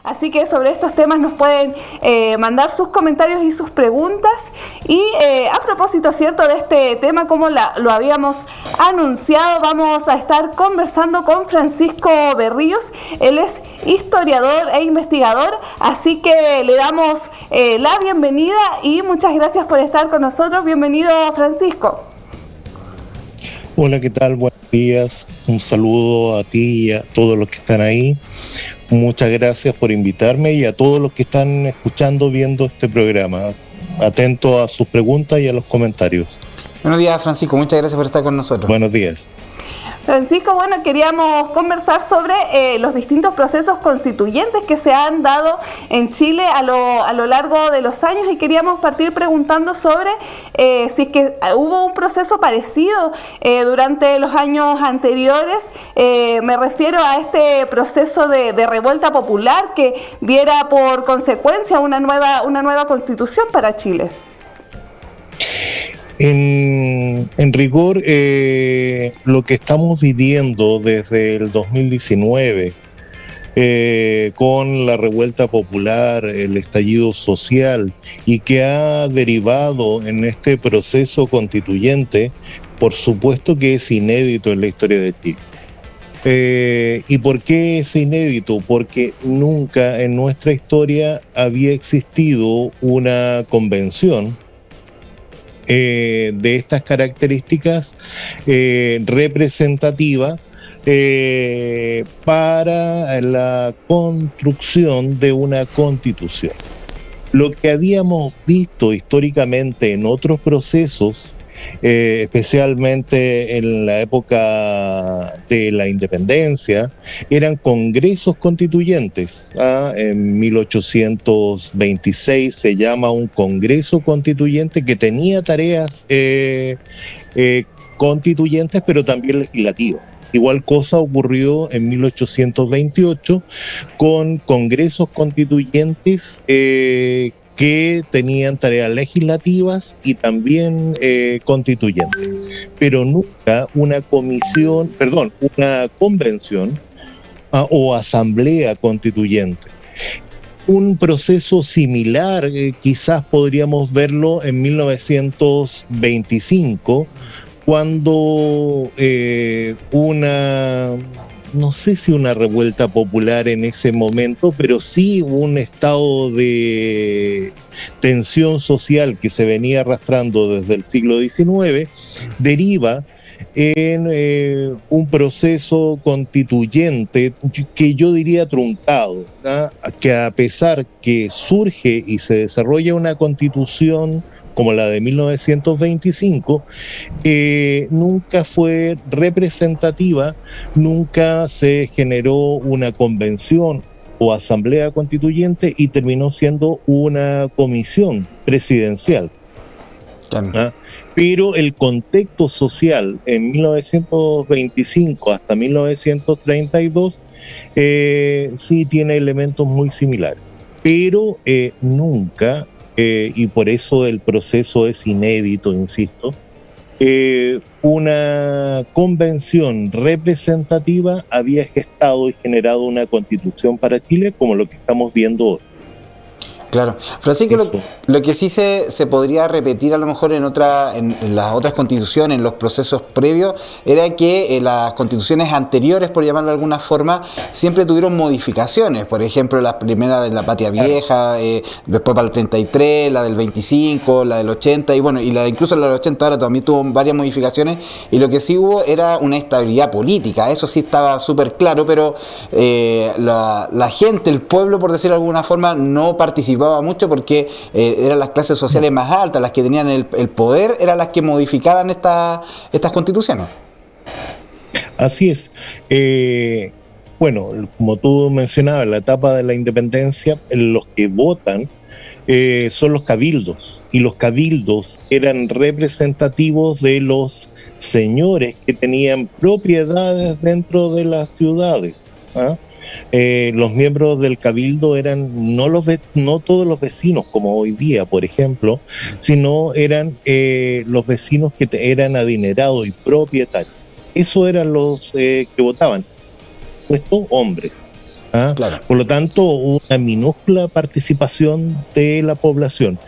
Así que sobre estos temas nos pueden mandar sus comentarios y sus preguntas. Y a propósito, ¿cierto?, de este tema, como lo habíamos anunciado, vamos a estar conversando con Francisco Berríos. Él es historiador e investigador, así que le damos la bienvenida y muchas gracias por estar con nosotros. Bienvenido, Francisco. Hola, ¿qué tal? Buenos días. Un saludo a ti y a todos los que están ahí. Muchas gracias por invitarme y a todos los que están escuchando, viendo este programa. Atento a sus preguntas y a los comentarios. Buenos días, Francisco. Muchas gracias por estar con nosotros. Buenos días. Francisco, bueno, queríamos conversar sobre los distintos procesos constituyentes que se han dado en Chile a lo largo de los años, y queríamos partir preguntando sobre si es que hubo un proceso parecido durante los años anteriores. Me refiero a este proceso de revuelta popular que diera por consecuencia una nueva constitución para Chile. En rigor, lo que estamos viviendo desde el 2019, con la revuelta popular, el estallido social, y que ha derivado en este proceso constituyente, por supuesto que es inédito en la historia de Chile. ¿Y por qué es inédito? Porque nunca en nuestra historia había existido una convención de estas características representativa para la construcción de una constitución. Lo que habíamos visto históricamente en otros procesos, especialmente en la época de la independencia, eran congresos constituyentes. En 1826 se llama un congreso constituyente que tenía tareas constituyentes, pero también legislativas. Igual cosa ocurrió en 1828 con congresos constituyentes que tenían tareas legislativas y también constituyentes, pero nunca una convención o asamblea constituyente. Un proceso similar, quizás podríamos verlo en 1925, cuando no sé si una revuelta popular en ese momento, pero sí un estado de tensión social que se venía arrastrando desde el siglo XIX, deriva en un proceso constituyente que yo diría truncado, ¿no? Que a pesar que surge y se desarrolla una constitución como la de 1925, nunca fue representativa, nunca se generó una convención o asamblea constituyente y terminó siendo una comisión presidencial. Pero el contexto social en 1925 hasta 1932 sí tiene elementos muy similares, pero nunca, y por eso el proceso es inédito, insisto, una convención representativa había gestado y generado una constitución para Chile como lo que estamos viendo hoy. Claro. Francisco, lo que sí se podría repetir a lo mejor en las otras constituciones, en los procesos previos, era que las constituciones anteriores, por llamarlo de alguna forma, siempre tuvieron modificaciones. Por ejemplo, la primera de la Patria Vieja, después para el 33, la del 25, la del 80, y bueno, incluso la del 80 ahora también tuvo varias modificaciones, y lo que sí hubo era una estabilidad política. Eso sí estaba súper claro, pero la gente, el pueblo, por decirlo de alguna forma, no participaba mucho porque eran las clases sociales más altas, las que tenían el poder, eran las que modificaban estas constituciones. Así es. Bueno, como tú mencionabas, en la etapa de la independencia, los que votan son los cabildos, y los cabildos eran representativos de los señores que tenían propiedades dentro de las ciudades. Los miembros del cabildo eran no todos los vecinos como hoy día, por ejemplo, sino eran los vecinos que eran adinerados y propietarios. Eso eran los que votaban, puesto hombres. Claro. Por lo tanto, una minúscula participación de la población.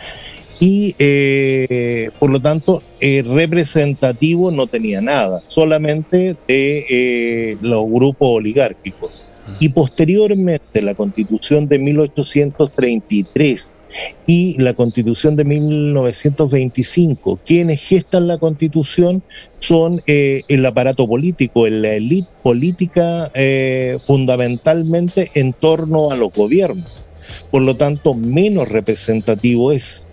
Y por lo tanto, representativo no tenía nada, solamente de los grupos oligárquicos. Y posteriormente, la Constitución de 1833 y la Constitución de 1925, quienes gestan la Constitución son el aparato político, la élite política, fundamentalmente en torno a los gobiernos. Por lo tanto, menos representativo es.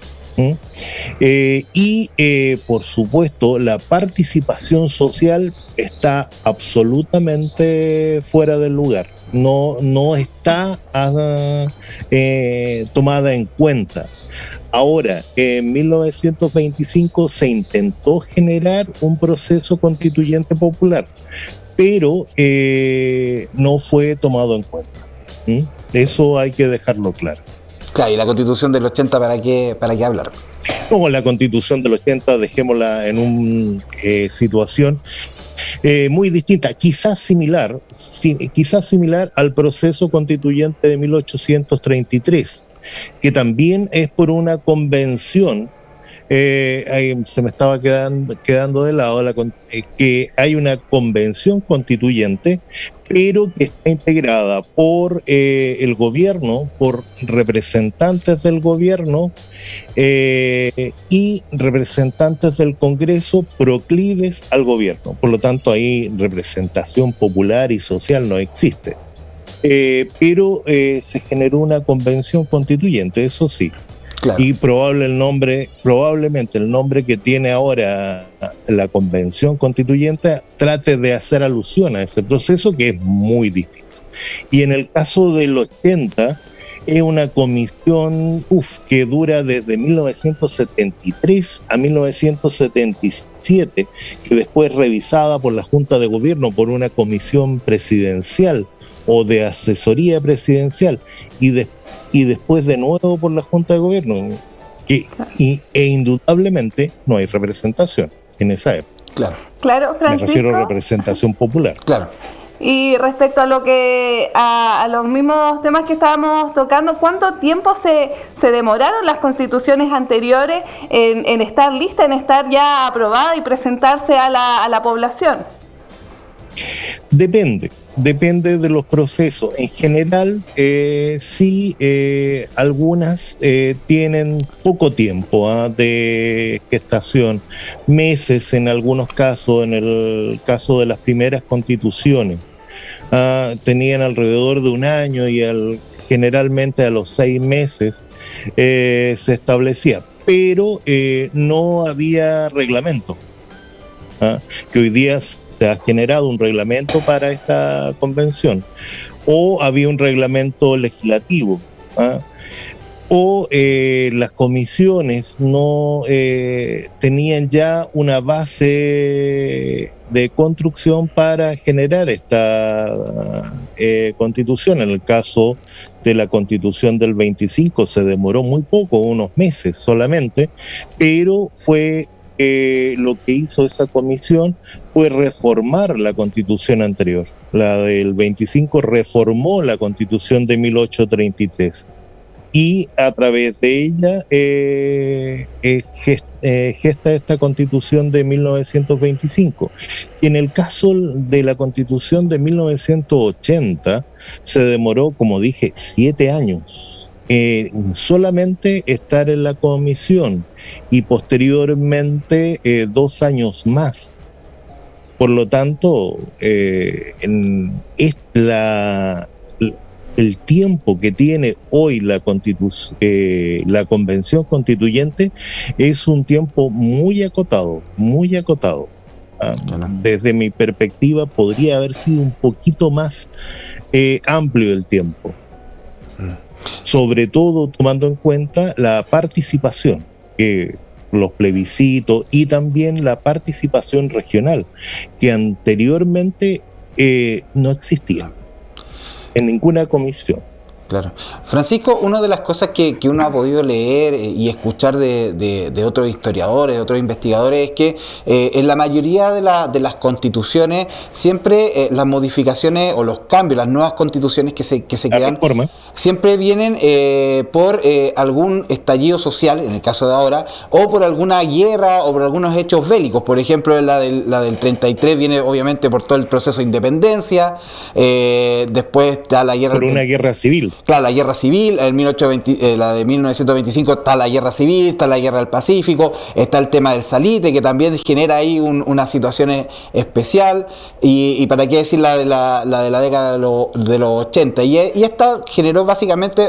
Por supuesto, la participación social está absolutamente fuera del lugar. No está tomada en cuenta. Ahora, en 1925 se intentó generar un proceso constituyente popular, pero no fue tomado en cuenta. Eso hay que dejarlo claro. Claro, y la Constitución del 80, ¿para qué hablar? No, la Constitución del 80 dejémosla en una situación muy distinta, quizás similar al proceso constituyente de 1833, que también es por una convención. Se me estaba quedando de lado que hay una convención constituyente, pero que está integrada por el gobierno, por representantes del gobierno y representantes del Congreso proclives al gobierno. Por lo tanto, ahí representación popular y social no existe. Pero se generó una convención constituyente, eso sí. Claro. Y probablemente el nombre que tiene ahora la Convención Constituyente trate de hacer alusión a ese proceso, que es muy distinto. Y en el caso del 80 es una comisión que dura desde 1973 a 1977, que después es revisada por la Junta de Gobierno, por una comisión presidencial o de asesoría presidencial, y después de nuevo por la Junta de Gobierno, e indudablemente no hay representación en esa época. Claro, Francisco. Me refiero a representación popular. Claro. Y respecto a lo que a los mismos temas que estábamos tocando, ¿cuánto tiempo se demoraron las constituciones anteriores en estar listas, en estar ya aprobada y presentarse a la población? Depende de los procesos. En general, sí, algunas tienen poco tiempo de gestación, meses en algunos casos. En el caso de las primeras constituciones, tenían alrededor de un año y generalmente a los 6 meses se establecía, pero no había reglamento, que hoy día se ha generado un reglamento para esta convención, o había un reglamento legislativo, o las comisiones no tenían ya una base de construcción para generar esta constitución. En el caso de la Constitución del 25 se demoró muy poco, unos meses solamente, pero fue lo que hizo esa comisión fue reformar la Constitución anterior. La del 25 reformó la Constitución de 1833 y a través de ella gesta esta Constitución de 1925. Y en el caso de la Constitución de 1980 se demoró, como dije, 7 años. Solamente estar en la comisión y posteriormente 2 años más. Por lo tanto, el tiempo que tiene hoy la Convención Constituyente es un tiempo muy acotado, muy acotado. Desde mi perspectiva podría haber sido un poquito más amplio el tiempo. Sobre todo tomando en cuenta la participación, los plebiscitos y también la participación regional, que anteriormente no existía en ninguna comisión. Claro. Francisco, una de las cosas que uno ha podido leer y escuchar de otros historiadores, de otros investigadores, es que en la mayoría de las constituciones siempre las modificaciones o los cambios, las nuevas constituciones que se crean, siempre vienen por algún estallido social, en el caso de ahora, o por alguna guerra o por algunos hechos bélicos. Por ejemplo, la del 33 viene obviamente por todo el proceso de independencia, después está la guerra... Por una guerra civil. Claro, la guerra civil, la de 1925 está la guerra civil, está la guerra del Pacífico, está el tema del Salite, que también genera ahí una situación especial, y para qué decir la de la década de los 80, y esta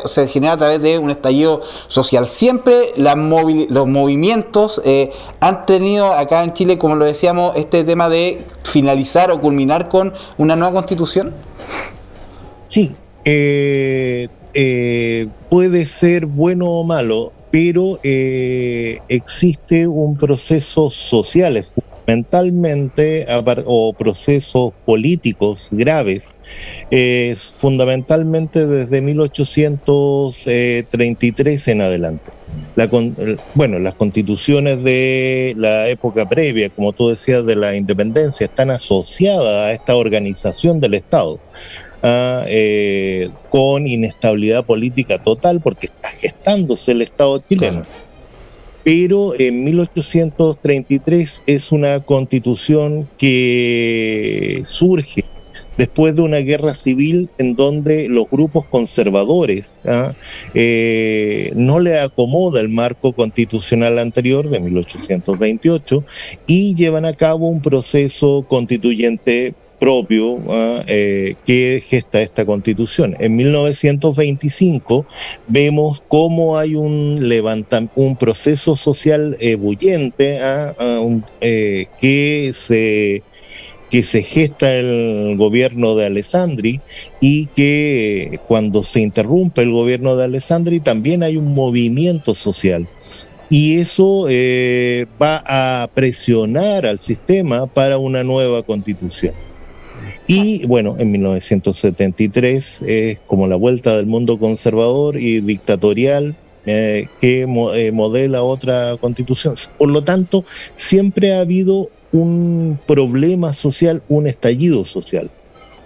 se genera a través de un estallido social. Siempre los movimientos han tenido acá en Chile, como lo decíamos, este tema de finalizar o culminar con una nueva constitución. Sí. Puede ser bueno o malo, pero existe un proceso social, fundamentalmente, o procesos políticos graves, fundamentalmente desde 1833 en adelante. Las constituciones de la época previa, como tú decías, de la independencia, están asociadas a esta organización del Estado. Con inestabilidad política total, porque está gestándose el Estado chileno. Pero en 1833 es una constitución que surge después de una guerra civil en donde los grupos conservadores no le acomoda el marco constitucional anterior de 1828 y llevan a cabo un proceso constituyente propio que gesta esta constitución. En 1925 vemos cómo hay un proceso social bullente que se gesta el gobierno de Alessandri, y que cuando se interrumpe el gobierno de Alessandri también hay un movimiento social. Y eso va a presionar al sistema para una nueva constitución. Y bueno, en 1973 es como la vuelta del mundo conservador y dictatorial que modela otra constitución. Por lo tanto, siempre ha habido un problema social, un estallido social.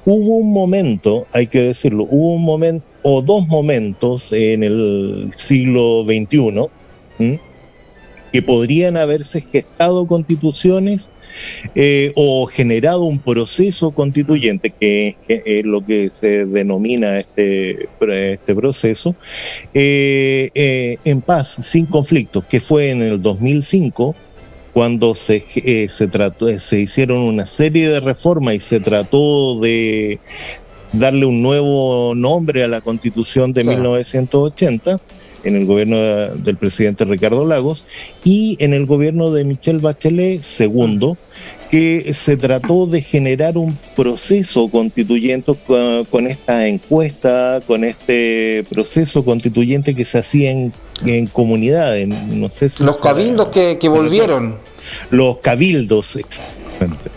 Hubo un momento, hay que decirlo, o dos momentos en el siglo XXI que podrían haberse gestado constituciones o generado un proceso constituyente, que es lo que se denomina este proceso, en paz, sin conflictos, que fue en el 2005, cuando se hicieron una serie de reformas y se trató de darle un nuevo nombre a la Constitución de 1980, en el gobierno del presidente Ricardo Lagos, y en el gobierno de Michelle Bachelet II, que se trató de generar un proceso constituyente con esta encuesta, con este proceso constituyente que se hacía en comunidades. No sé si los cabildos que volvieron. Los cabildos, exactamente.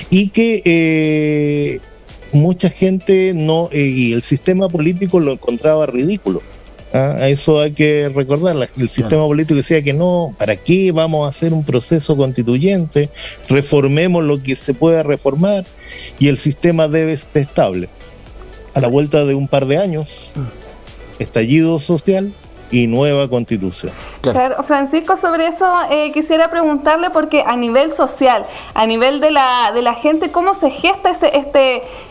Y que mucha gente y el sistema político lo encontraba ridículo. A eso hay que recordar. El sistema político decía que no, ¿para qué vamos a hacer un proceso constituyente? Reformemos lo que se pueda reformar y el sistema debe estar estable. A la vuelta de un par de años, estallido social y nueva constitución. Claro, Francisco, sobre eso quisiera preguntarle, porque a nivel social, a nivel de la gente, ¿cómo se gesta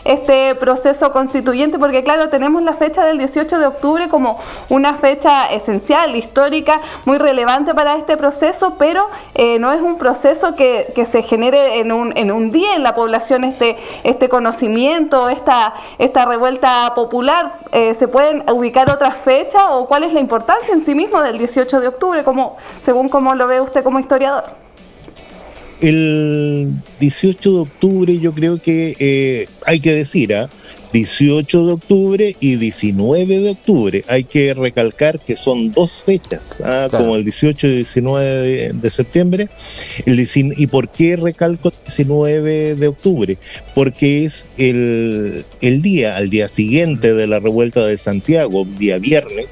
este proceso constituyente? Porque claro, tenemos la fecha del 18 de octubre como una fecha esencial, histórica, muy relevante para este proceso, pero no es un proceso que se genere en un día en la población, este conocimiento, esta revuelta popular. ¿Se pueden ubicar otras fechas o cuál es la importancia en sí mismo del 18 de octubre, según cómo lo ve usted como historiador? El 18 de octubre yo creo que hay que decir 18 de octubre y 19 de octubre. Hay que recalcar que son dos fechas, claro, como el 18 y 19 de septiembre. ¿Y por qué recalco el 19 de octubre? Porque es al día siguiente de la revuelta de Santiago, día viernes,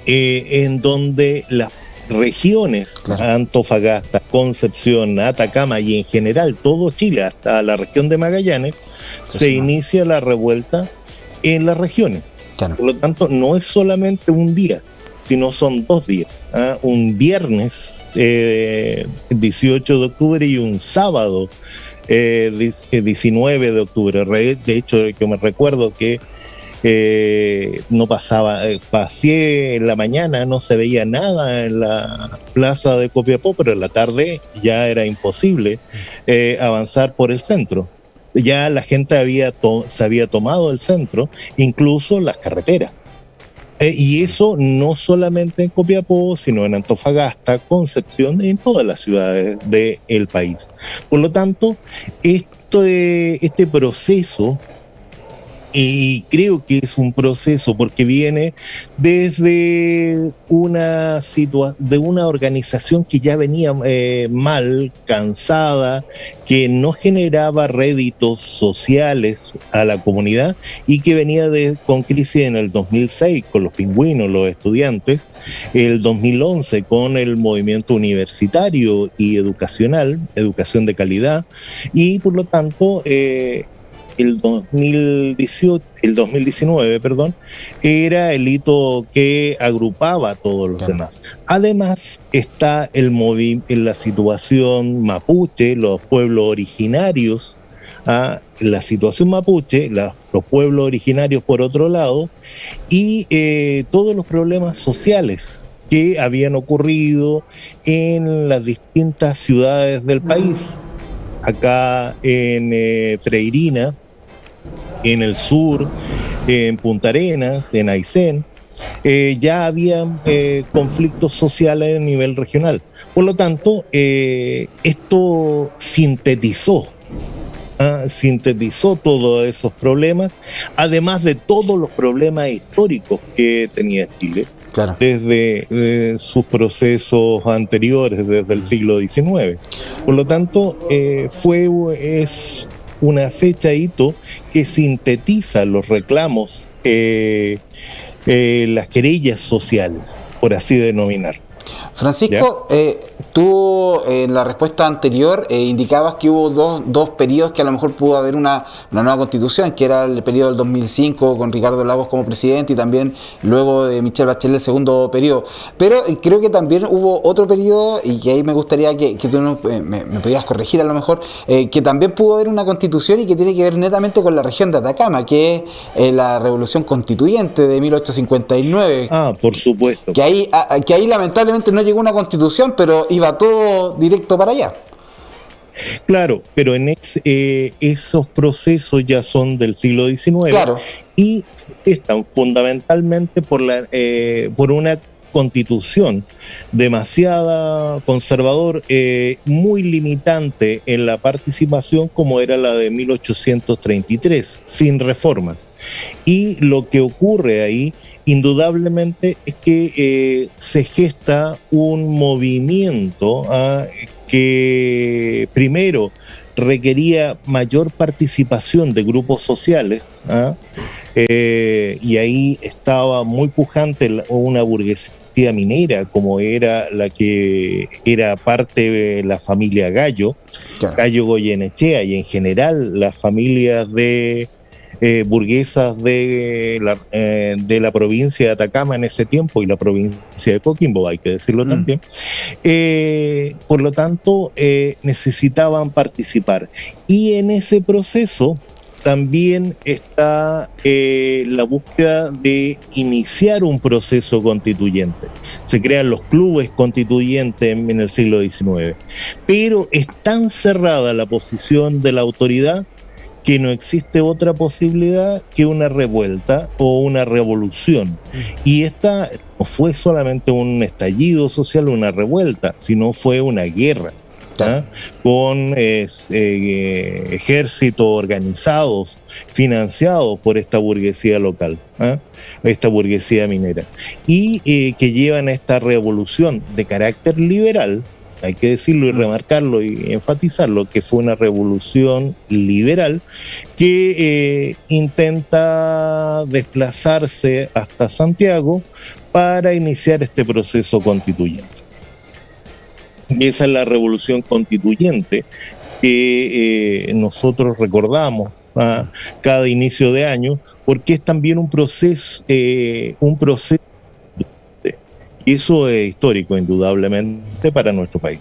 en donde las regiones, claro, Antofagasta, Concepción, Atacama y en general todo Chile, hasta la región de Magallanes, se inicia la revuelta en las regiones. Claro. Por lo tanto, no es solamente un día, sino son 2 días. Un viernes 18 de octubre y un sábado 19 de octubre. De hecho, yo me recuerdo que no pasaba, pasé en la mañana, no se veía nada en la plaza de Copiapó, pero en la tarde ya era imposible avanzar por el centro. Ya la gente se había tomado el centro, incluso las carreteras. Y eso no solamente en Copiapó, sino en Antofagasta, Concepción, en todas las ciudades del país. Por lo tanto, este proceso, y creo que es un proceso porque viene desde una organización que ya venía mal, cansada, que no generaba réditos sociales a la comunidad y que venía con crisis en el 2006 con los pingüinos, los estudiantes, el 2011 con el movimiento universitario y educacional, educación de calidad, y por lo tanto el 2019, era el hito que agrupaba a todos los demás. Además está en la situación mapuche, los pueblos originarios, la situación mapuche, los pueblos originarios por otro lado, y todos los problemas sociales que habían ocurrido en las distintas ciudades del país. Acá en Freirina, en el sur, en Punta Arenas, en Aysén, ya había conflictos sociales a nivel regional. Por lo tanto, esto sintetizó todos esos problemas, además de todos los problemas históricos que tenía Chile, claro, desde sus anteriores, desde el siglo XIX. Por lo tanto, es una fecha hito que sintetiza los reclamos, las querellas sociales, por así denominar. Francisco, tú en la respuesta anterior indicabas que hubo dos periodos que a lo mejor pudo haber una nueva constitución, que era el periodo del 2005 con Ricardo Lagos como presidente y también luego de Michelle Bachelet el segundo periodo. Pero creo que también hubo otro periodo, y que ahí me gustaría que tú me pudieras corregir a lo mejor, que también pudo haber una constitución y que tiene que ver netamente con la región de Atacama, que es la Revolución Constituyente de 1859. Por supuesto. Que ahí lamentablemente no llegó una constitución, pero iba todo directo para allá. Claro, pero esos procesos ya son del siglo XIX, claro, y están fundamentalmente por una constitución demasiado conservador, muy limitante en la participación, como era la de 1833, sin reformas. Y lo que ocurre ahí, indudablemente, es que se gesta un movimiento que primero requería mayor participación de grupos sociales, y ahí estaba muy pujante una burguesía minera, como era la que era parte de la familia Gallo, claro, Gallo Goyenechea, y en general las familias de burguesas de la provincia de Atacama en ese tiempo y la provincia de Coquimbo, hay que decirlo también. Por lo tanto, necesitaban participar. Y en ese proceso también está la búsqueda de iniciar un proceso constituyente. Se crean los clubes constituyentes en el siglo XIX. Pero es tan cerrada la posición de la autoridad que no existe otra posibilidad que una revuelta o una revolución. Y esta no fue solamente un estallido social, una revuelta, sino fue una guerra. ¿ah? Con ejércitos organizados, financiados por esta burguesía local, ¿ah? Esta burguesía minera, y que llevan a esta revolución de carácter liberal. Hay que decirlo y remarcarlo y enfatizarlo, que fue una revolución liberal que intenta desplazarse hasta Santiago para iniciar este proceso constituyente. Y esa es la revolución constituyente que nosotros recordamos a cada inicio de año, porque es también un proceso. Y eso es histórico, indudablemente, para nuestro país.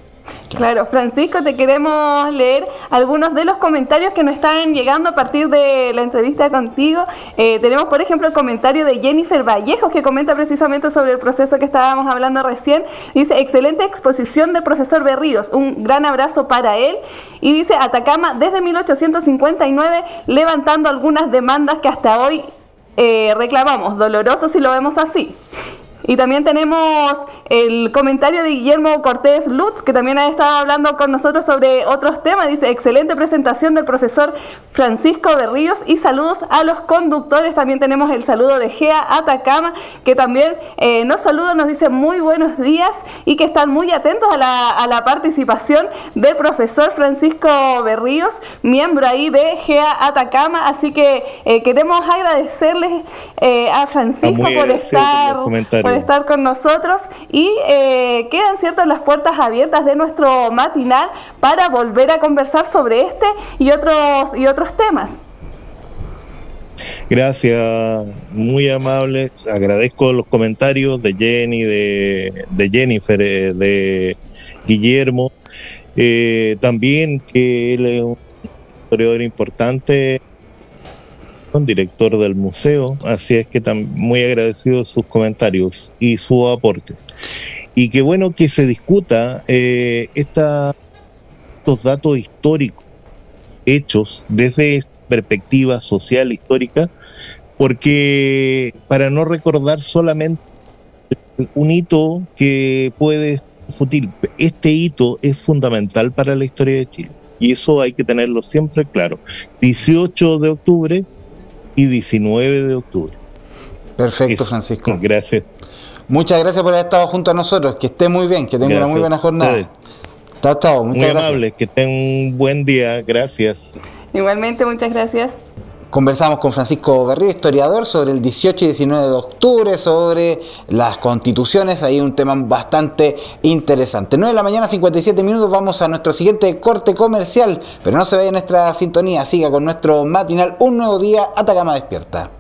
Claro, Francisco, te queremos leer algunos de los comentarios que nos están llegando a partir de la entrevista contigo. Tenemos, por ejemplo, el comentario de Jennifer Vallejos, que comenta precisamente sobre el proceso que estábamos hablando recién. Dice: excelente exposición del profesor Berríos, un gran abrazo para él. Y dice: Atacama desde 1859 levantando algunas demandas que hasta hoy reclamamos. Doloroso si lo vemos así. Y también tenemos el comentario de Guillermo Cortés Lutz, que también ha estado hablando con nosotros sobre otros temas. Dice: excelente presentación del profesor Francisco Berríos y saludos a los conductores. También tenemos el saludo de GEA Atacama, que también nos saluda, nos dice muy buenos días y que están muy atentos a la participación del profesor Francisco Berríos, miembro ahí de GEA Atacama. Así que queremos agradecerles a Francisco por estar con nosotros, y quedan ciertas las puertas abiertas de nuestro matinal para volver a conversar sobre este y otros temas. Gracias, muy amable. Agradezco los comentarios de Jenny, de Jennifer, de Guillermo, también que él es un historiador importante, director del museo, así es que muy agradecido sus comentarios y sus aportes. Y qué bueno que se discuta estos datos históricos hechos desde esta perspectiva social histórica, porque para no recordar solamente un hito que puede fútil, este hito es fundamental para la historia de Chile, y eso hay que tenerlo siempre claro. 18 de octubre y 19 de octubre. Perfecto, Francisco. Gracias. Muchas gracias por haber estado junto a nosotros. Que esté muy bien, que tenga una muy buena jornada. Chao, muchas gracias. Muy amable, que tengan un buen día. Gracias. Igualmente, muchas gracias. Conversamos con Francisco Berríos, historiador, sobre el 18 y 19 de octubre, sobre las constituciones. Ahí un tema bastante interesante. 9 de la mañana, 57 minutos. Vamos a nuestro siguiente corte comercial. Pero no se vaya nuestra sintonía. Siga con nuestro matinal Un Nuevo Día, Atacama Despierta.